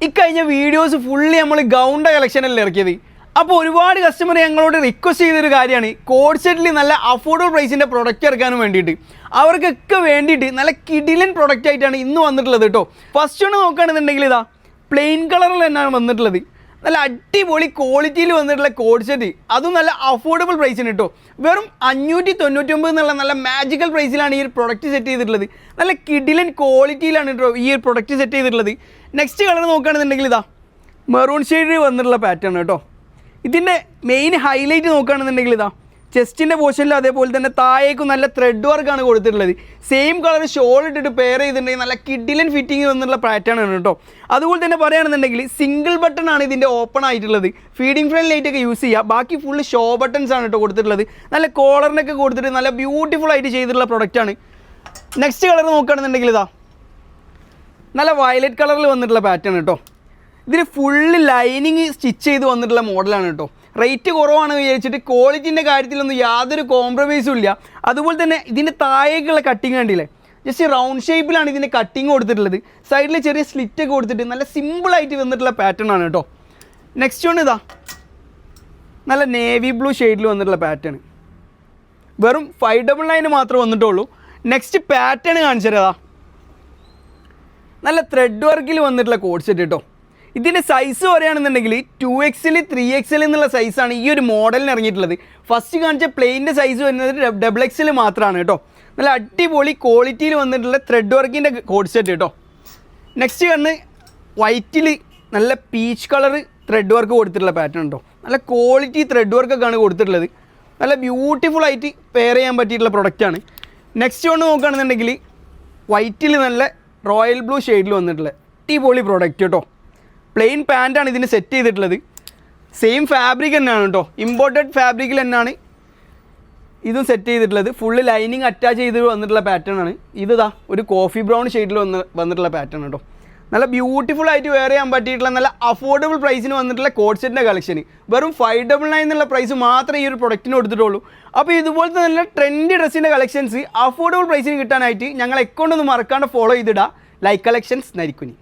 ഇക്കഴിഞ്ഞ videos fully നമ്മൾ ഗൗണിൻ്റെ കളക്ഷനല്ലേ ഇറക്കിയത്. അപ്പോൾ ഒരുപാട് കസ്റ്റമർ ഞങ്ങളോട് റിക്വസ്റ്റ് ചെയ്തൊരു കാര്യമാണ് കോഡ് സെറ്റിൽ നല്ല അഫോർഡബിൾ പ്രൈസിൻ്റെ പ്രൊഡക്റ്റ് ഇറക്കാനും വേണ്ടിയിട്ട്. അവർക്കൊക്കെ വേണ്ടിയിട്ട് നല്ല കിടിലൻ പ്രൊഡക്റ്റ് ആയിട്ടാണ് ഇന്ന് വന്നിട്ടുള്ളത് കേട്ടോ. ഫസ്റ്റ് ഒന്ന് നോക്കുകയാണെന്നുണ്ടെങ്കിൽ ഇതാ പ്ലെയിൻ കളറിൽ തന്നെയാണ് വന്നിട്ടുള്ളത്. നല്ല അടിപൊളി ക്വാളിറ്റിയിൽ വന്നിട്ടുള്ള കോഡ് സെറ്റ്, അതും നല്ല അഫോർഡബിൾ പ്രൈസിന് കേട്ടോ. വെറും 599 എന്നുള്ള നല്ല മാജിക്കൽ പ്രൈസിലാണ് ഈ ഒരു പ്രൊഡക്റ്റ് സെറ്റ് ചെയ്തിട്ടുള്ളത്. നല്ല കിടിലൻ ക്വാളിറ്റിയിലാണ് കേട്ടോ ഈ ഒരു പ്രൊഡക്റ്റ് സെറ്റ് ചെയ്തിട്ടുള്ളത്. നെക്സ്റ്റ് കളർ നോക്കുകയാണെന്നുണ്ടെങ്കിൽ ഇതാ മെറൂൺ ഷെയ്ഡിൽ വന്നിട്ടുള്ള പാറ്റേൺ കേട്ടോ. ഇതിൻ്റെ മെയിൻ ഹൈലൈറ്റ് നോക്കുകയാണെന്നുണ്ടെങ്കിൽ ഇതാ ചെസ്റ്റിൻ്റെ പോർഷനിൽ അതേപോലെ തന്നെ താഴേക്കും നല്ല ത്രെഡ് വർക്കാണ് കൊടുത്തിട്ടുള്ളത്. സെയിം കളർ ഷോൾ ഇട്ടിട്ട് പെയർ ചെയ്തിട്ടുണ്ടെങ്കിൽ നല്ല കിഡിലൻ ഫിറ്റിംഗ് വന്നിട്ടുള്ള പാറ്റേൺ ആണ് കേട്ടോ. അതുപോലെ തന്നെ പറയുകയാണെന്നുണ്ടെങ്കിൽ സിംഗിൾ ബട്ടൺ ആണ് ഇതിൻ്റെ ഓപ്പൺ ആയിട്ടുള്ളത്. ഫീഡിംഗ് ഫ്രണ്ട് ലൈറ്റ് ഒക്കെ യൂസ് ചെയ്യുക. ബാക്കി ഫുള്ള് ഷോ ബട്ടൺസ് ആണ് കേട്ടോ കൊടുത്തിട്ടുള്ളത്. നല്ല കോളറിനൊക്കെ കൊടുത്തിട്ട് നല്ല ബ്യൂട്ടിഫുൾ ആയിട്ട് ചെയ്തിട്ടുള്ള പ്രൊഡക്റ്റാണ്. നെക്സ്റ്റ് കളർ നോക്കുകയാണെന്നുണ്ടെങ്കിൽ ഇതാ നല്ല വയലറ്റ് കളറിൽ വന്നിട്ടുള്ള പാറ്റേൺ കേട്ടോ. ഇതിന് ഫുള്ള് ലൈനിങ് സ്റ്റിച്ച് ചെയ്ത് വന്നിട്ടുള്ള മോഡലാണ് കേട്ടോ. റേറ്റ് കുറവാണ് വിചാരിച്ചിട്ട് ക്വാളിറ്റീൻ്റെ കാര്യത്തിലൊന്നും യാതൊരു കോംപ്രമൈസും ഇല്ല. അതുപോലെ തന്നെ ഇതിൻ്റെ താഴേക്കുള്ള കട്ടിങ് കണ്ടില്ലേ, ജസ്റ്റ് റൗണ്ട് ഷേപ്പിലാണ് ഇതിൻ്റെ കട്ടിങ് കൊടുത്തിട്ടുള്ളത്. സൈഡിൽ ചെറിയ സ്ലിറ്റ് ഒക്കെ കൊടുത്തിട്ട് നല്ല സിമ്പിളായിട്ട് വന്നിട്ടുള്ള പാറ്റേൺ ആണ് കേട്ടോ. നെക്സ്റ്റ് വൺ ഇതാ നല്ല നേവി ബ്ലൂ ഷെയ്ഡിൽ വന്നിട്ടുള്ള പാറ്റേൺ. വെറും 599 മാത്രമേ വന്നിട്ടുള്ളൂ. നെക്സ്റ്റ് പാറ്റേൺ കാണിച്ചു തരാം. നല്ല ത്രെഡ് വർക്കിൽ വന്നിട്ടുള്ള കോഡ് സെറ്റ് കേട്ടോ. ഇതിൻ്റെ സൈസ് പറയുകയാണെന്നുണ്ടെങ്കിൽ 2XL 3XL എന്നുള്ള സൈസാണ് ഈ ഒരു മോഡലിന് ഇറങ്ങിയിട്ടുള്ളത്. ഫസ്റ്റ് കാണിച്ച പ്ലെയിൻ്റെ സൈസ് വരുന്നത് XXL മാത്രമാണ് കേട്ടോ. നല്ല അടിപൊളി ക്വാളിറ്റിയിൽ വന്നിട്ടുള്ള ത്രെഡ് വർക്കിൻ്റെ കോഡ് സെറ്റ് കേട്ടോ. നെക്സ്റ്റ് കണ്ണ് വൈറ്റിൽ നല്ല പീച്ച് കളർ ത്രെഡ് വർക്ക് കൊടുത്തിട്ടുള്ള പാറ്റേൺ കേട്ടോ. നല്ല ക്വാളിറ്റി ത്രെഡ് വർക്കൊക്കെയാണ് കൊടുത്തിട്ടുള്ളത്. നല്ല ബ്യൂട്ടിഫുൾ ആയിട്ട് പെയർ ചെയ്യാൻ പറ്റിയിട്ടുള്ള പ്രൊഡക്റ്റാണ്. നെക്സ്റ്റ് കൊണ്ട് നോക്കുകയാണെന്നുണ്ടെങ്കിൽ വൈറ്റിൽ നല്ല റോയൽ ബ്ലൂ ഷെയ്ഡിൽ വന്നിട്ടുള്ള അടിപൊളി പ്രൊഡക്റ്റ് കേട്ടോ. പ്ലെയിൻ പാൻറ്റാണ് ഇതിന് സെറ്റ് ചെയ്തിട്ടുള്ളത്. സെയിം ഫാബ്രിക് തന്നെയാണ് കേട്ടോ. ഇമ്പോർട്ടഡ് ഫാബ്രിക്കിൽ തന്നെയാണ് ഇതും സെറ്റ് ചെയ്തിട്ടുള്ളത്. ഫുള്ള് ലൈനിങ് അറ്റാച്ച് ചെയ്ത് വന്നിട്ടുള്ള പാറ്റേൺ ആണ്. ഇതാ ഒരു കോഫി ബ്രൗൺ ഷെയ്ഡിൽ വന്നിട്ടുള്ള പാറ്റേൺ കേട്ടോ. നല്ല ബ്യൂട്ടിഫുൾ ആയിട്ട് വെയർ ചെയ്യാൻ പറ്റിയിട്ടുള്ള നല്ല അഫോർഡബിൾ പ്രൈസിന് വന്നിട്ടുള്ള കോഡ് സെറ്റിൻ്റെ കളക്ഷൻ. വെറും 599 എന്നുള്ള പ്രൈസ് മാത്രമേ ഈ ഒരു പ്രൊഡക്റ്റിന് കൊടുത്തിട്ടുള്ളൂ. അപ്പോൾ ഇതുപോലത്തെ നല്ല ട്രെൻഡി ഡ്രസ്സിൻ്റെ കളക്ഷൻസ് അഫോർഡബിൾ പ്രൈസിന് കിട്ടാനായിട്ട് ഞങ്ങൾ അക്കൗണ്ട് ഒന്ന് മറക്കാണ്ട് ഫോളോ ചെയ്തിടുക. Like collections Narikkuni.